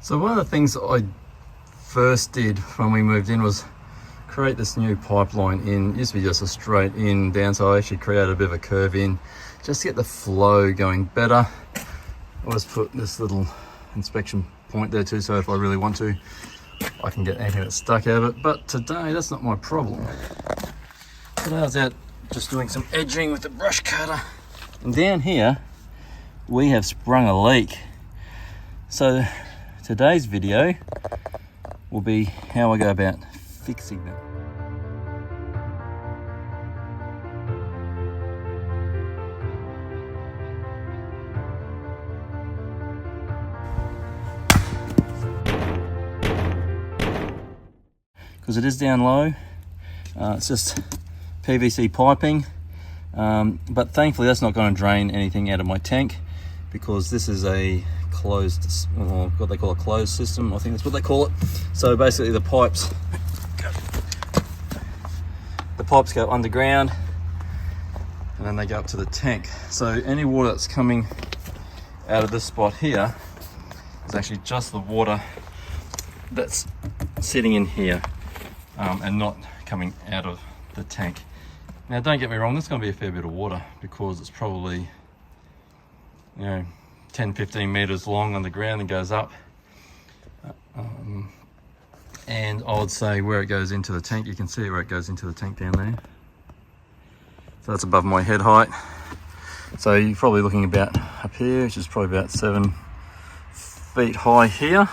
So one of the things that I first did when we moved in was create this new pipeline in. It used to be just a straight in down, so I actually created a bit of a curve in just to get the flow going better. I always put this little inspection point there too, so if I really want to, I can get anything that's stuck out of it. But today, that's not my problem. Today I was out just doing some edging with the brush cutter, and down here we have sprung a leak. So today's video will be how I go about fixing that. Because it is down low, it's just PVC piping, but thankfully that's not going to drain anything out of my tank, because this is a closed, what they call a closed system, I think that's what they call it. So basically the pipes go underground and then they go up to the tank. So any water that's coming out of this spot here is actually just the water that's sitting in here, and not coming out of the tank. Now don't get me wrong, there's going to be a fair bit of water, because it's probably 10-15 meters long on the ground and goes up, and I would say where it goes into the tank, you can see where it goes into the tank down there, so that's above my head height. So you're probably looking about up here, which is probably about 7 feet high here.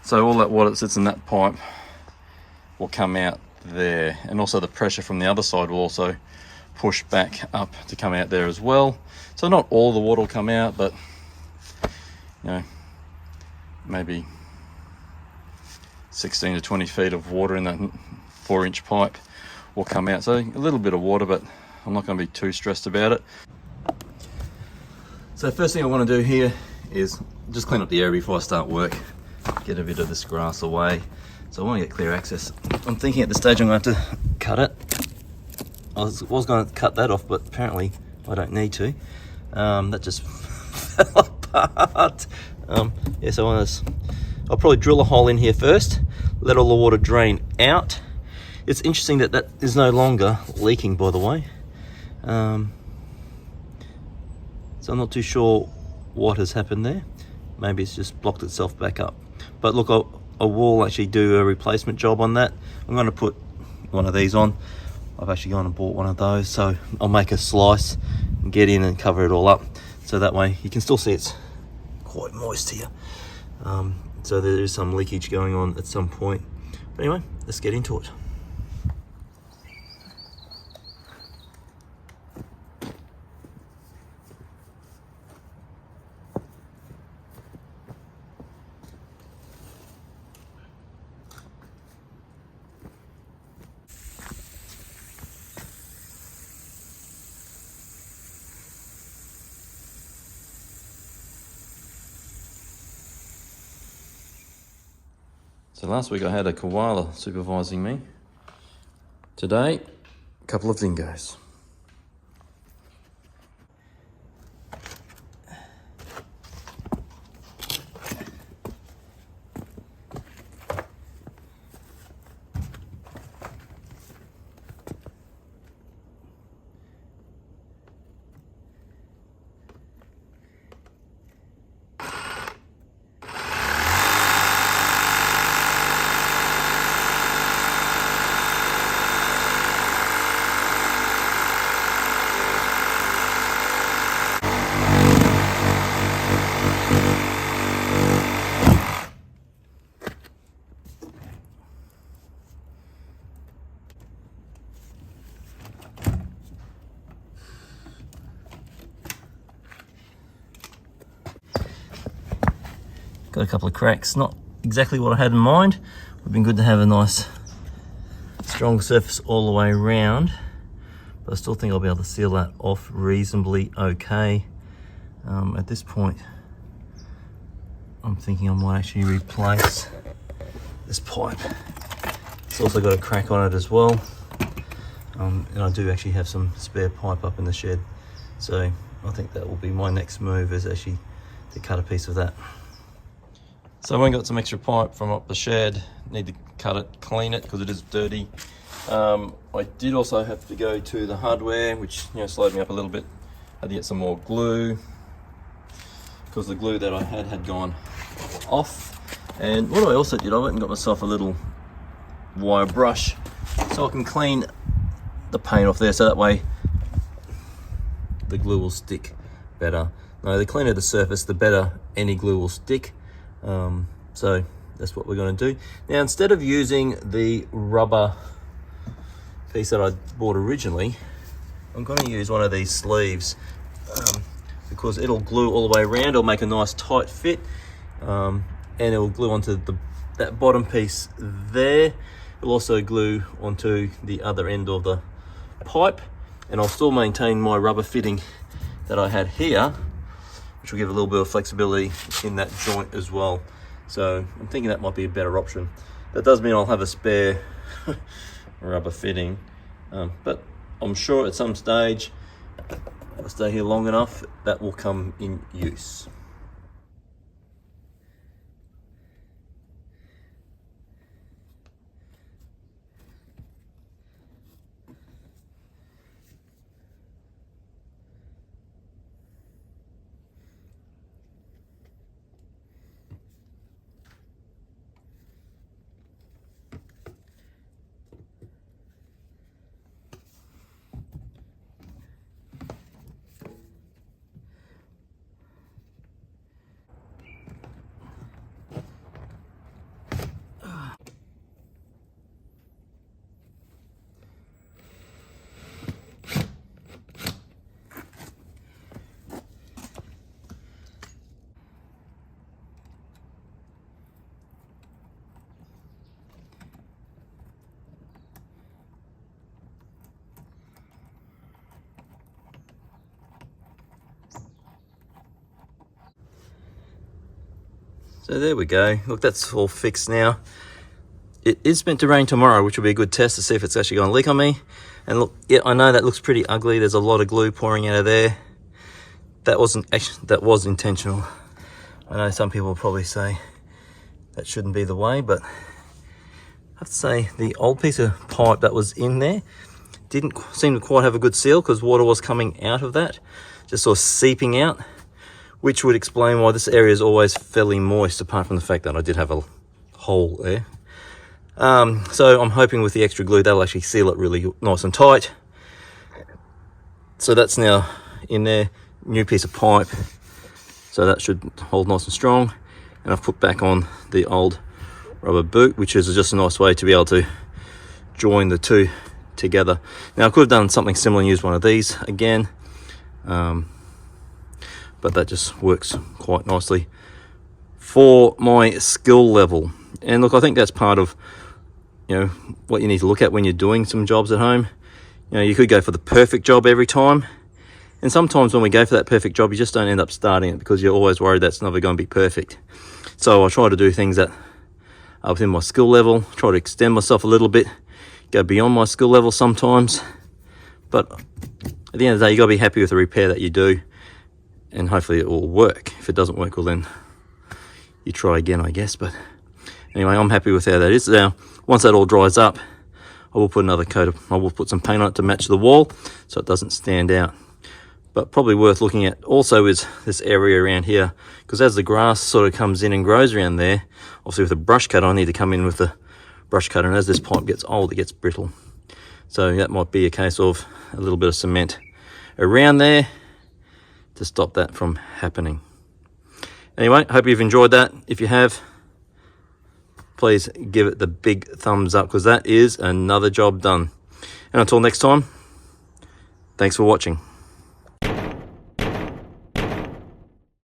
So all that water that sits in that pipe will come out there, and also the pressure from the other side will also push back up to come out there as well. So not all the water will come out, but maybe 16 to 20 feet of water in that 4-inch pipe will come out. So a little bit of water, but I'm not going to be too stressed about it. So first thing I want to do here is just clean up the area before I start work, get a bit of this grass away. So I want to get clear access. I'm thinking at this stage I'm going to have to cut it. I was going to cut that off, but apparently I don't need to. That just fell apart. Yeah, so I'll probably drill a hole in here first, let all the water drain out. It's interesting that that is no longer leaking, by the way. So I'm not too sure what has happened there. Maybe it's just blocked itself back up. But look, I will actually do a replacement job on that. I'm going to put one of these on. I've actually gone and bought one of those, so I'll make a slice and get in and cover it all up, so that way you can still see it's quite moist here. So there is some leakage going on at some point. But anyway, let's get into it. So last week I had a koala supervising me. Today, a couple of dingoes. Got a couple of cracks, not exactly what I had in mind. It would have been good to have a nice strong surface all the way around, but I still think I'll be able to seal that off reasonably okay. At this point, I'm thinking I might actually replace this pipe. It's also got a crack on it as well, and I do actually have some spare pipe up in the shed, so I think that will be my next move, is actually to cut a piece of that. So I went and got some extra pipe from up the shed. Need to cut it, clean it because it is dirty. I did also have to go to the hardware, which slowed me up a little bit. I had to get some more glue because the glue that I had gone off. And what I also did, I went and got myself a little wire brush so I can clean the paint off there, so that way the glue will stick better. Now, the cleaner the surface, the better any glue will stick. So that's what we're going to do. Now, instead of using the rubber piece that I bought originally, I'm going to use one of these sleeves because it'll glue all the way around. It'll make a nice tight fit, and it'll glue onto that bottom piece there. It'll also glue onto the other end of the pipe, and I'll still maintain my rubber fitting that I had here, which will give a little bit of flexibility in that joint as well. So I'm thinking that might be a better option. That does mean I'll have a spare rubber fitting, but I'm sure at some stage, if I stay here long enough, that will come in use. So there we go. Look, that's all fixed now. It is meant to rain tomorrow, which will be a good test to see if it's actually going to leak on me. And look, yeah, I know that looks pretty ugly. There's a lot of glue pouring out of there. That was intentional. I know some people will probably say that shouldn't be the way, but I have to say the old piece of pipe that was in there didn't seem to quite have a good seal because water was coming out of that, just sort of seeping out, which would explain why this area is always fairly moist, apart from the fact that I did have a hole there. So I'm hoping with the extra glue that'll actually seal it really nice and tight. So that's now in there, new piece of pipe, so that should hold nice and strong. And I've put back on the old rubber boot, which is just a nice way to be able to join the two together. Now I could have done something similar and used one of these again, but that just works quite nicely for my skill level. And look, I think that's part of what you need to look at when you're doing some jobs at home. You could go for the perfect job every time, and sometimes when we go for that perfect job, you just don't end up starting it because you're always worried that's never going to be perfect. So I try to do things that are within my skill level, try to extend myself a little bit, go beyond my skill level sometimes. But at the end of the day, you got to be happy with the repair that you do, and hopefully it will work. If it doesn't work, well then you try again, I guess. But anyway, I'm happy with how that is. Now, once that all dries up, I will put another coat of, I will put some paint on it to match the wall so it doesn't stand out. But probably worth looking at also is this area around here, because as the grass sort of comes in and grows around there, obviously with a brush cutter, I need to come in with the brush cutter, and as this pipe gets old, it gets brittle. So that might be a case of a little bit of cement around there to stop that from happening. Anyway, hope you've enjoyed that. If you have, please give it the big thumbs up, because that is another job done. And until next time, thanks for watching.